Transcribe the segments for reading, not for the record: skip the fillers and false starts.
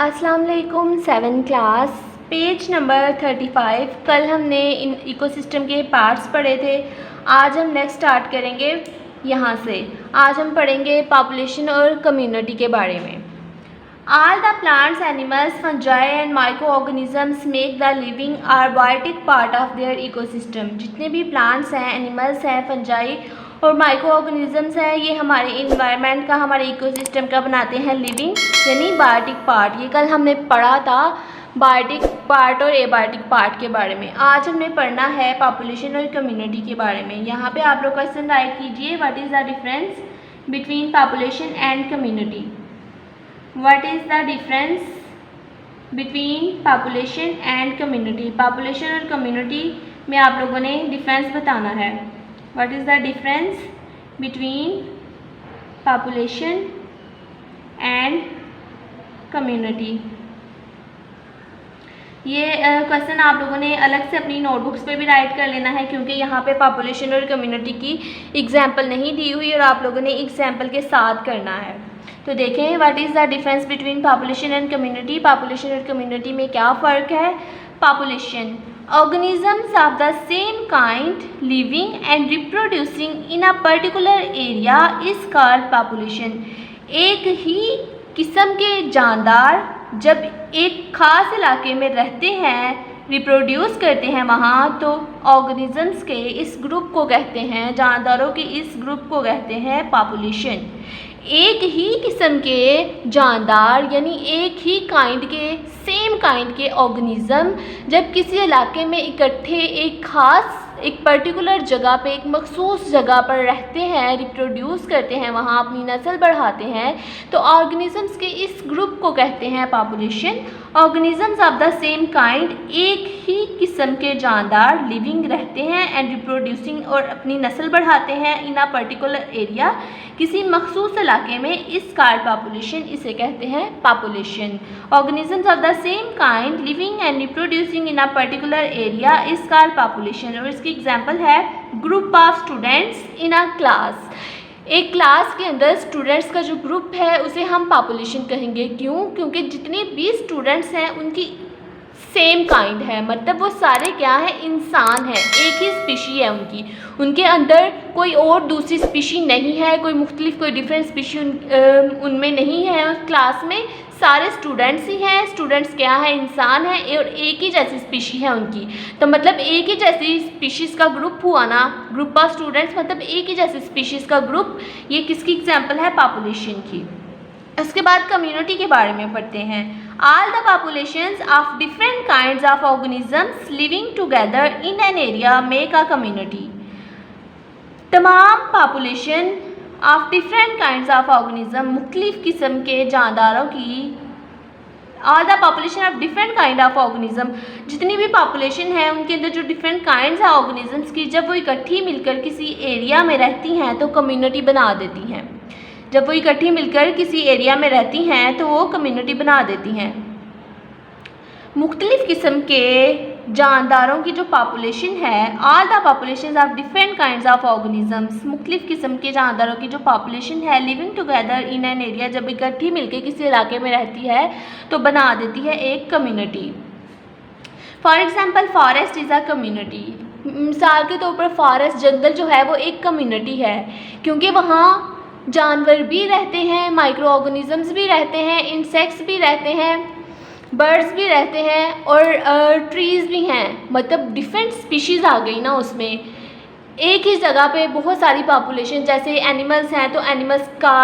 अस्सलाम वालेकुम। 7th class page number 35। कल हमने इन इकोसिस्टम के पार्ट्स पढ़े थे। आज हम नेक्स्ट स्टार्ट करेंगे यहाँ से। आज हम पढ़ेंगे पॉपुलेशन और कम्युनिटी के बारे में। All the plants, animals, fungi and microorganisms make the living or biotic part of their ecosystem। जितने भी प्लांट्स हैं, एनिमल्स हैं, फंजाई और माइक्रो ऑर्गेनिजम्स हैं, ये हमारे इन्वायरमेंट का, हमारे इकोसिस्टम का बनाते हैं लिविंग यानी बायोटिक पार्ट। ये कल हमने पढ़ा था बायोटिक पार्ट और एबायोटिक पार्ट के बारे में। आज हमने पढ़ना है पॉपुलेशन और कम्युनिटी के बारे में। यहाँ पे आप लोग क्वेश्चन राइट कीजिए, what is the difference between population and community. What is the difference between population and community? Population और community में आप लोगों ने डिफरेंस बताना है। What is the difference between population and community? ये क्वेश्चन आप लोगों ने अलग से अपनी नोटबुक्स पे भी राइट कर लेना है, क्योंकि यहाँ पे पॉपुलेशन और कम्युनिटी की एग्जाम्पल नहीं दी हुई और आप लोगों ने एग्जाम्पल के साथ करना है। तो देखें, what is the difference between population and community. Population और कम्युनिटी में क्या फ़र्क है। Population organisms of the same kind living and reproducing in a particular area is called population। एक ही किस्म के जानदार जब एक ख़ास इलाके में रहते हैं, रिप्रोड्यूस करते हैं वहाँ, तो ऑर्गेनिजम्स के इस ग्रुप को कहते हैं, जानदारों के इस ग्रुप को कहते हैं पॉपुलेशन। एक ही किस्म के जानदार यानी एक ही काइंड के, सेम काइंड के ऑर्गेनिज़म जब किसी इलाके में इकट्ठे एक ख़ास, एक पर्टिकुलर जगह पे, एक मखसूस जगह पर रहते हैं, रिप्रोड्यूस करते हैं, वहाँ अपनी नस्ल बढ़ाते हैं, तो ऑर्गेनिजम्स के इस ग्रुप को कहते हैं population. Organisms of the same kind, एक ही किस्म के जानदार लिविंग रहते हैं एंड रिप्रोड्यूसिंग और अपनी नस्ल बढ़ाते हैं इन अ पर्टिकुलर एरिया, किसी मखसूस इलाके में, इस कॉल्ड पॉपुलेशन, इसे कहते हैं population. Organisms of the same kind living and reproducing in a particular area is called population. और इसकी एग्जाम्पल है group of students in a class. एक क्लास के अंदर स्टूडेंट्स का जो ग्रुप है उसे हम पॉपुलेशन कहेंगे। क्यों? क्योंकि जितने भी स्टूडेंट्स हैं उनकी सेम काइंड है, मतलब वो सारे क्या है, इंसान है, एक ही स्पीशी है उनकी, उनके अंदर कोई और दूसरी स्पीशी नहीं है, कोई मुख्तलिफ, कोई डिफरेंट स्पीशी उनमें नहीं है। उस क्लास में सारे स्टूडेंट्स ही हैं। स्टूडेंट्स क्या है, इंसान है और एक ही जैसी स्पीशी है उनकी, तो मतलब एक ही जैसी स्पीशीज़ का ग्रुप हुआ ना, ग्रुप ऑफ स्टूडेंट्स मतलब एक ही जैसी स्पीशीज़ का ग्रुप। ये किसकी एग्जाम्पल है, पॉपुलेशन की। उसके बाद कम्युनिटी के बारे में पढ़ते हैं। All the populations of different kinds of organisms living together in an area make a community। तमाम population of different kinds of organism, मुख्तलिफ किस्म के जानदारों की, all the population of different kind of organism, जितनी भी पॉपुलेशन है उनके अंदर जो डिफरेंट काइंड्स हैं ऑर्गेनिजम्स की, जब वो इकट्ठी मिलकर किसी एरिया में रहती हैं तो कम्युनिटी बना देती हैं। जब वो इकट्ठी मिलकर किसी एरिया में रहती हैं तो वो कम्युनिटी बना देती हैं। मुख्तलिफ किस्म के जानदारों की जो पॉपुलेशन है, all the population of different kinds of organisms, मुख्तलिफ किस्म के जानदारों की जो पॉपुलेशन है living together in an area, जब इकट्ठी मिलकर किसी इलाके में रहती है तो बना देती है एक community. For example, forest is a community. मिसाल के तौर पर फॉरेस्ट, जंगल जो है वो एक कम्युनिटी है, क्योंकि वहाँ जानवर भी रहते हैं, माइक्रो ऑर्गेनिजम्स भी रहते हैं, इंसेक्ट्स भी रहते हैं, बर्ड्स भी रहते हैं और ट्रीज़ भी हैं, मतलब डिफरेंट स्पीशीज़ आ गई ना उसमें। एक ही जगह पे बहुत सारी पॉपुलेशन, जैसे एनिमल्स हैं तो एनिमल्स का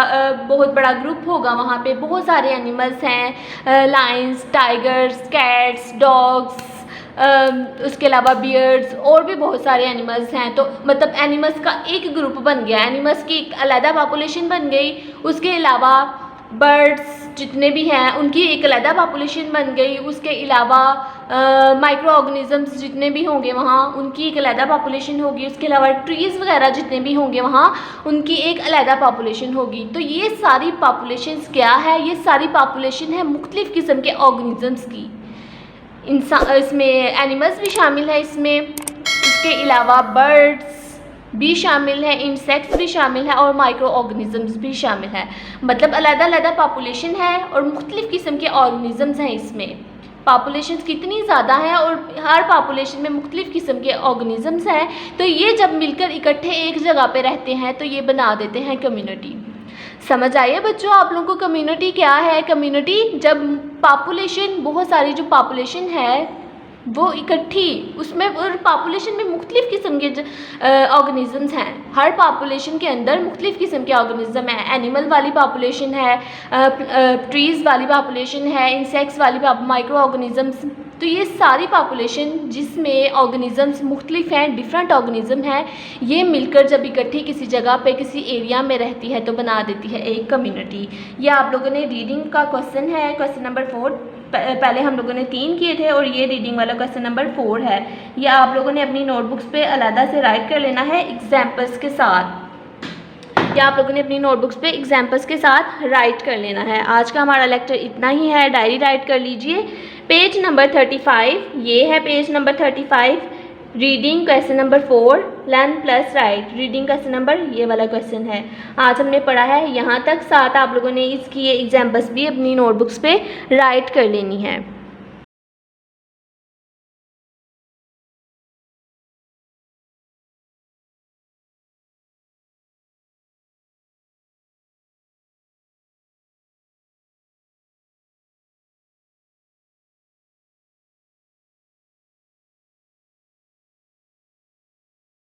बहुत बड़ा ग्रुप होगा, वहाँ पे बहुत सारे एनिमल्स हैं, लायंस, टाइगर्स, कैट्स, डॉग्स, उसके अलावा बियर्ड्स और भी बहुत सारे एनिमल्स हैं। तो मतलब एनिमल्स का एक ग्रुप बन गया, एनिमल्स की एक अलग पॉपुलेशन बन गई। उसके अलावा बर्ड्स जितने भी हैं उनकी एक अलग पॉपुलेशन बन गई। उसके अलावा माइक्रो ऑर्गेनिजम्स जितने भी होंगे वहाँ उनकी एक अलग पॉपुलेशन होगी। उसके अलावा ट्रीज़ वगैरह जितने भी होंगे वहाँ उनकी एक अलग पॉपुलेशन होगी। तो ये सारी पॉपुलेशंस क्या है, ये सारी पॉपुलेशन है मुख्तलिफ किस्म के ऑर्गेनिजम्स की। इंसान, इसमें एनिमल्स भी शामिल है इसमें। इसके अलावा बर्ड्स, भी शामिल है, इंसेक्ट्स भी शामिल है और माइक्रो ऑर्गेनिजम्स भी शामिल है। मतलब अलग-अलग पॉपुलेशन है और मुख्तलिफ़ किस्म के ऑर्गेनिजम्स हैं इसमें। पॉपुलेशंस कितनी ज़्यादा हैं और हर पॉपुलेशन में मुख्तलिफ़ किस्म के ऑर्गेनिजम्स हैं, तो ये जब मिलकर इकट्ठे एक जगह पे रहते हैं तो ये बना देते हैं कम्युनिटी। समझ आइए बच्चों आप लोगों को कम्युनिटी क्या है? कम्युनिटी जब पॉपुलेशन, बहुत सारी जो पॉपुलेशन है वो इकट्ठी, उसमें और पॉपुलेशन में मुख्तलिफ़ किस्म के ऑर्गेनिजम्स हैं। हर पॉपुलेशन के अंदर मुख्तलिफ़ किस्म के ऑर्गेनिज्म हैं। एनिमल वाली पॉपुलेशन है, ट्रीज़ वाली पॉपुलेशन है, इंसेक्ट्स वाली माइक्रो ऑर्गेनिजम्स। तो ये सारी पॉपुलेशन जिसमें ऑर्गेनिजम्स मुख्तलिफ हैं, डिफरेंट ऑर्गेनिज्म हैं, ये मिलकर जब इकट्ठी किसी जगह पे किसी एरिया में रहती है तो बना देती है एक कम्युनिटी। ये आप लोगों ने रीडिंग का क्वेश्चन है, क्वेश्चन नंबर 4। पहले हम लोगों ने 3 किए थे और ये रीडिंग वाला क्वेश्चन नंबर 4 है। ये आप लोगों ने अपनी नोटबुक्स पे अलहदा से राइट कर लेना है एग्जाम्पल्स के साथ। या आप लोगों ने अपनी नोटबुक्स पे एग्जाम्पल्स के साथ राइट कर लेना है। आज का हमारा लेक्चर इतना ही है। डायरी राइट कर लीजिए। पेज नंबर 35, ये है page number 35। Reading question number 4, learn plus right. Reading question number ये वाला क्वेश्चन है। आज हमने पढ़ा है यहाँ तक। साथ आप लोगों ने इसकी ये एग्जाम्पल्स भी अपनी नोटबुक्स पे राइट कर लेनी है।